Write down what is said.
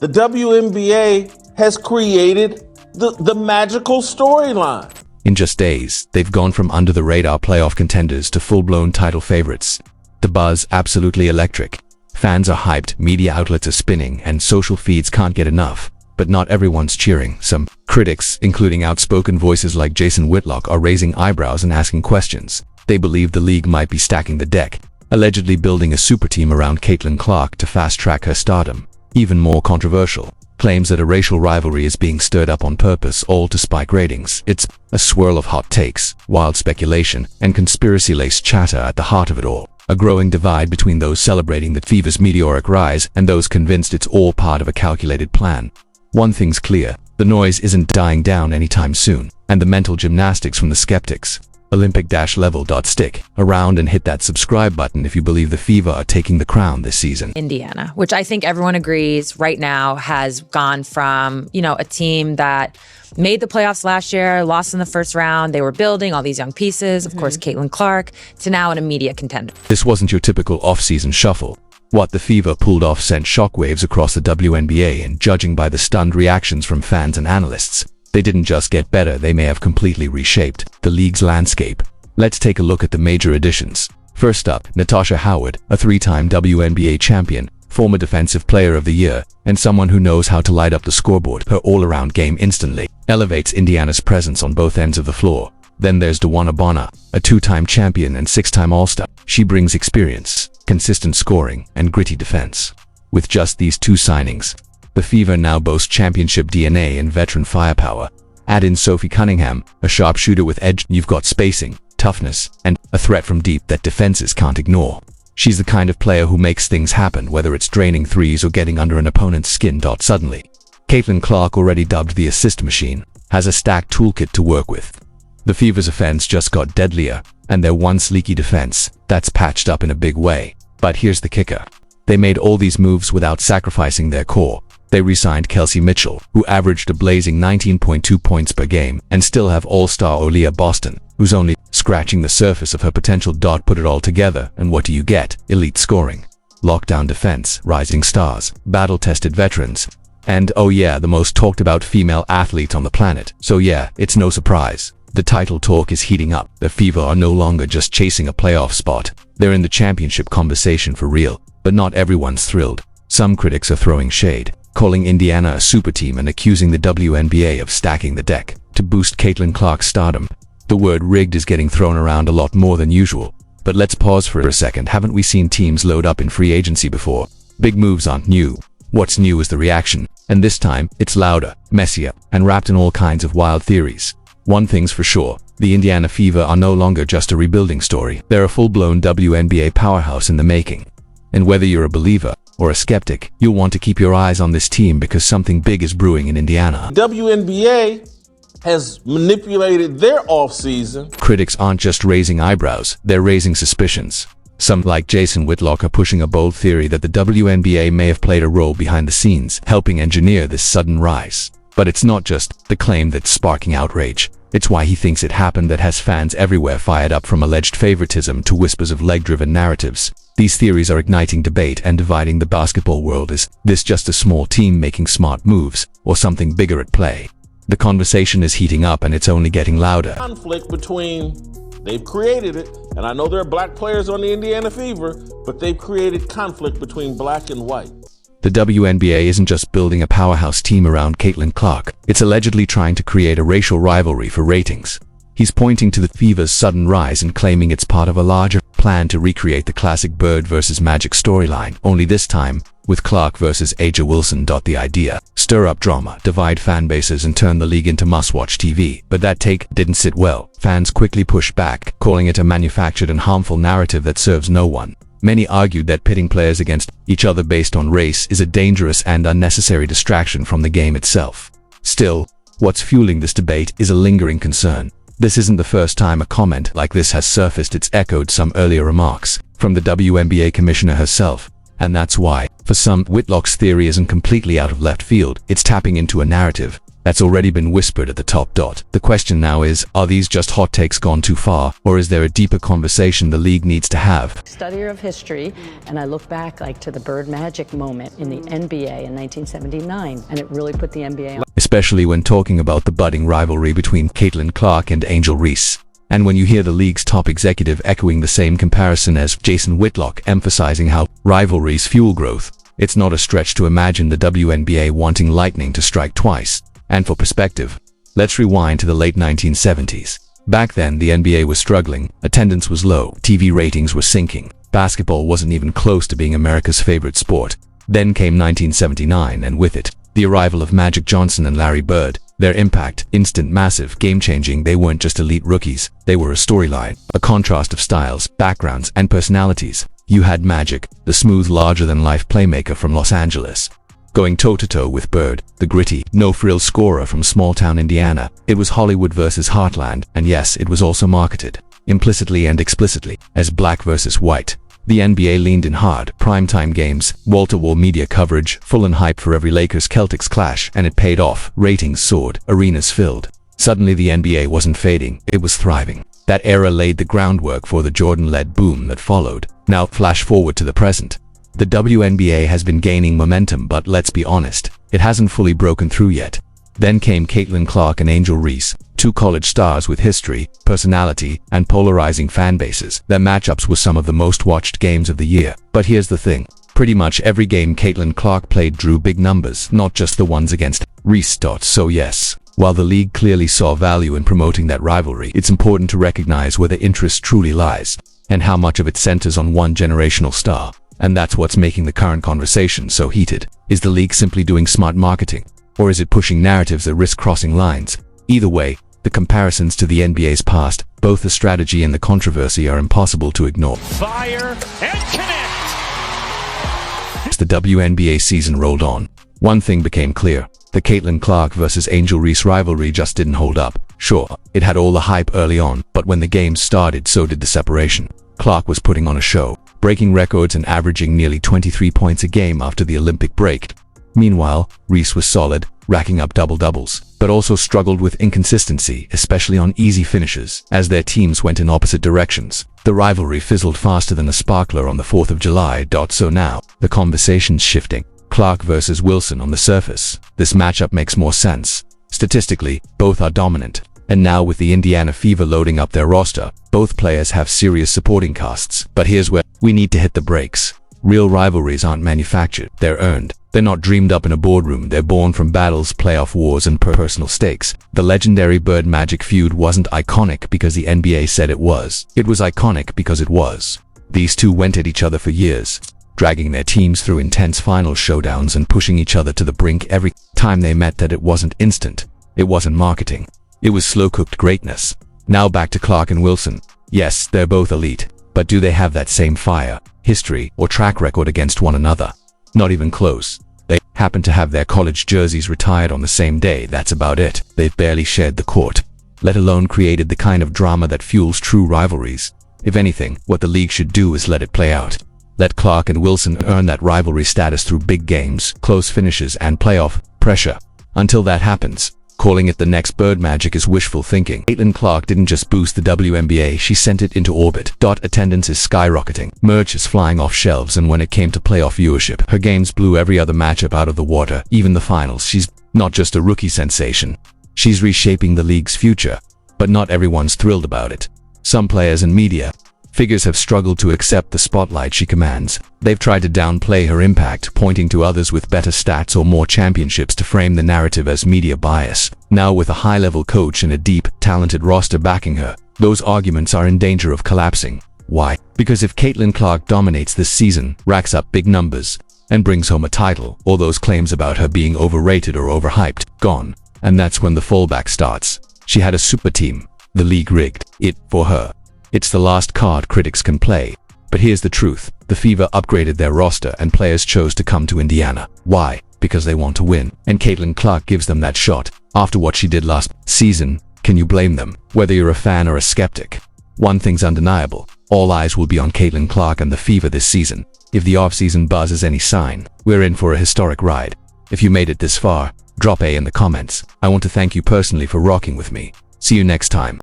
The WNBA has created the magical storyline. In just days, they've gone from under-the-radar playoff contenders to full-blown title favorites. The buzz absolutely electric. Fans are hyped, media outlets are spinning, and social feeds can't get enough. But not everyone's cheering. Some critics, including outspoken voices like Jason Whitlock, are raising eyebrows and asking questions. They believe the league might be stacking the deck, allegedly building a super team around Caitlin Clark to fast-track her stardom. Even more controversial, claims that a racial rivalry is being stirred up on purpose, all to spike ratings. It's a swirl of hot takes, wild speculation, and conspiracy-laced chatter at the heart of it all. A growing divide between those celebrating the Fever's meteoric rise and those convinced it's all part of a calculated plan. One thing's clear, the noise isn't dying down anytime soon, and the mental gymnastics from the skeptics. Olympic-level. Stick around and hit that subscribe button if you believe the Fever are taking the crown this season. Indiana, which I think everyone agrees right now has gone from, a team that made the playoffs last year, lost in the first round. They were building all these young pieces, of course, Caitlin Clark, to now an immediate contender. This wasn't your typical off-season shuffle. What the Fever pulled off sent shockwaves across the WNBA, and judging by the stunned reactions from fans and analysts, they didn't just get better, they may have completely reshaped the league's landscape. Let's take a look at the major additions. First up, Natasha Howard, a three-time WNBA champion, former Defensive Player of the Year, and someone who knows how to light up the scoreboard. Her all-around game instantly elevates Indiana's presence on both ends of the floor. Then there's DeWanna Bonner, a two-time champion and six-time All-Star. She brings experience, consistent scoring, and gritty defense. With just these two signings, the Fever now boast championship DNA and veteran firepower. Add in Sophie Cunningham, a sharpshooter with edge. You've got spacing, toughness, and a threat from deep that defenses can't ignore. She's the kind of player who makes things happen, whether it's draining threes or getting under an opponent's skin. Suddenly, Caitlin Clark, already dubbed the assist machine, has a stacked toolkit to work with. The Fever's offense just got deadlier, and their once leaky defense, that's patched up in a big way. But here's the kicker. They made all these moves without sacrificing their core. They re-signed Kelsey Mitchell, who averaged a blazing 19.2 points per game, and still have All-Star Aaliyah Boston, who's only scratching the surface of her potential. Put it all together, and what do you get? Elite scoring, lockdown defense, rising stars, battle-tested veterans, and oh yeah, the most talked about female athlete on the planet. So yeah, it's no surprise. The title talk is heating up. The Fever are no longer just chasing a playoff spot. They're in the championship conversation for real. But not everyone's thrilled. Some critics are throwing shade, calling Indiana a super team and accusing the WNBA of stacking the deck to boost Caitlin Clark's stardom. The word rigged is getting thrown around a lot more than usual. But let's pause for a second. Haven't we seen teams load up in free agency before? Big moves aren't new. What's new is the reaction. And this time, it's louder, messier, and wrapped in all kinds of wild theories. One thing's for sure, the Indiana Fever are no longer just a rebuilding story. They're a full-blown WNBA powerhouse in the making. And whether you're a believer or a skeptic, you'll want to keep your eyes on this team because something big is brewing in Indiana. WNBA has manipulated their offseason. Critics aren't just raising eyebrows, they're raising suspicions. Some, like Jason Whitlock, are pushing a bold theory that the WNBA may have played a role behind the scenes, helping engineer this sudden rise. But it's not just the claim that's sparking outrage. It's why he thinks it happened that has fans everywhere fired up, from alleged favoritism to whispers of leg-driven narratives. These theories are igniting debate and dividing the basketball world. Is this just a small team making smart moves, or something bigger at play? The conversation is heating up, and it's only getting louder. Conflict between, they've created it, and I know there are black players on the Indiana Fever, but they've created conflict between black and white. The WNBA isn't just building a powerhouse team around Caitlin Clark, it's allegedly trying to create a racial rivalry for ratings. He's pointing to the Fever's sudden rise and claiming it's part of a larger plan to recreate the classic Bird versus Magic storyline, only this time with Clark versus Aja Wilson. The idea: stir up drama, divide fan bases, and turn the league into must-watch TV. But that take didn't sit well. Fans quickly pushed back, calling it a manufactured and harmful narrative that serves no one. Many argued that pitting players against each other based on race is a dangerous and unnecessary distraction from the game itself. Still, what's fueling this debate is a lingering concern. This isn't the first time a comment like this has surfaced. It's echoed some earlier remarks from the WNBA commissioner herself. And that's why, for some, Whitlock's theory isn't completely out of left field. It's tapping into a narrative That's already been whispered at the top. The question now is, are these just hot takes gone too far, or is there a deeper conversation the league needs to have? Studier of history, and I look back to the Bird Magic moment in the NBA in 1979, and it really put the NBA on. Especially when talking about the budding rivalry between Caitlin Clark and Angel Reese. And when you hear the league's top executive echoing the same comparison as Jason Whitlock, emphasizing how rivalries fuel growth, it's not a stretch to imagine the WNBA wanting lightning to strike twice. And for perspective, let's rewind to the late 1970s. Back then, the NBA was struggling, attendance was low, TV ratings were sinking, basketball wasn't even close to being America's favorite sport. Then came 1979, and with it, the arrival of Magic Johnson and Larry Bird. Their impact, instant, massive, game-changing. They weren't just elite rookies, they were a storyline, a contrast of styles, backgrounds, and personalities. You had Magic, the smooth, larger-than-life playmaker from Los Angeles, going toe-to-toe with Bird, the gritty, no-frills scorer from small-town Indiana. It was Hollywood versus Heartland, and yes, it was also marketed, implicitly and explicitly, as black versus white. The NBA leaned in hard, primetime games, wall-to-wall media coverage, full and hype for every Lakers-Celtics clash, and it paid off. Ratings soared, arenas filled. Suddenly the NBA wasn't fading, it was thriving. That era laid the groundwork for the Jordan-led boom that followed. Now flash forward to the present. The WNBA has been gaining momentum, but let's be honest, it hasn't fully broken through yet. Then came Caitlin Clark and Angel Reese, two college stars with history, personality, and polarizing fan bases. Their matchups were some of the most watched games of the year. But here's the thing, pretty much every game Caitlin Clark played drew big numbers, not just the ones against Reese. So yes, while the league clearly saw value in promoting that rivalry, it's important to recognize where the interest truly lies, and how much of it centers on one generational star. And that's what's making the current conversation so heated. Is the league simply doing smart marketing? Or is it pushing narratives that risk crossing lines? Either way, the comparisons to the NBA's past, both the strategy and the controversy, are impossible to ignore. Fire and connect! As the WNBA season rolled on, one thing became clear. The Caitlin Clark versus Angel Reese rivalry just didn't hold up. Sure, it had all the hype early on, but when the games started, so did the separation. Clark was putting on a show, breaking records and averaging nearly 23 points a game after the Olympic break. Meanwhile, Reese was solid, racking up double-doubles, but also struggled with inconsistency, especially on easy finishes. As their teams went in opposite directions, the rivalry fizzled faster than a sparkler on the 4th of July. So now, the conversation's shifting. Clark versus Wilson on the surface. This matchup makes more sense. Statistically, both are dominant. And now with the Indiana Fever loading up their roster, both players have serious supporting casts. But here's where we need to hit the brakes. Real rivalries aren't manufactured, they're earned. They're not dreamed up in a boardroom, they're born from battles, playoff wars, and personal stakes. The legendary Bird Magic feud wasn't iconic because the NBA said it was. It was iconic because it was. These two went at each other for years, dragging their teams through intense final showdowns and pushing each other to the brink every time they met. That it wasn't instant. It wasn't marketing. It was slow-cooked greatness. Now back to Clark and Wilson. Yes, they're both elite, but do they have that same fire, history, or track record against one another? Not even close. They happen to have their college jerseys retired on the same day, that's about it. They've barely shared the court, let alone created the kind of drama that fuels true rivalries. If anything, what the league should do is let it play out. Let Clark and Wilson earn that rivalry status through big games, close finishes, and playoff pressure. Until that happens, calling it the next Bird Magic is wishful thinking. Caitlin Clark didn't just boost the WNBA, she sent it into orbit. Attendance is skyrocketing, merch is flying off shelves, and when it came to playoff viewership, her games blew every other matchup out of the water, even the finals. She's not just a rookie sensation, she's reshaping the league's future. But not everyone's thrilled about it. Some players and media figures have struggled to accept the spotlight she commands. They've tried to downplay her impact, pointing to others with better stats or more championships to frame the narrative as media bias. Now, with a high-level coach and a deep, talented roster backing her, those arguments are in danger of collapsing. Why? Because if Caitlin Clark dominates this season, racks up big numbers, and brings home a title, all those claims about her being overrated or overhyped, gone. And that's when the fallback starts. She had a super team. The league rigged it for her. It's the last card critics can play. But here's the truth. The Fever upgraded their roster and players chose to come to Indiana. Why? Because they want to win. And Caitlin Clark gives them that shot. After what she did last season, can you blame them? Whether you're a fan or a skeptic, one thing's undeniable. All eyes will be on Caitlin Clark and the Fever this season. If the offseason buzz is any sign, we're in for a historic ride. If you made it this far, Drop A in the comments. I want to thank you personally for rocking with me. See you next time.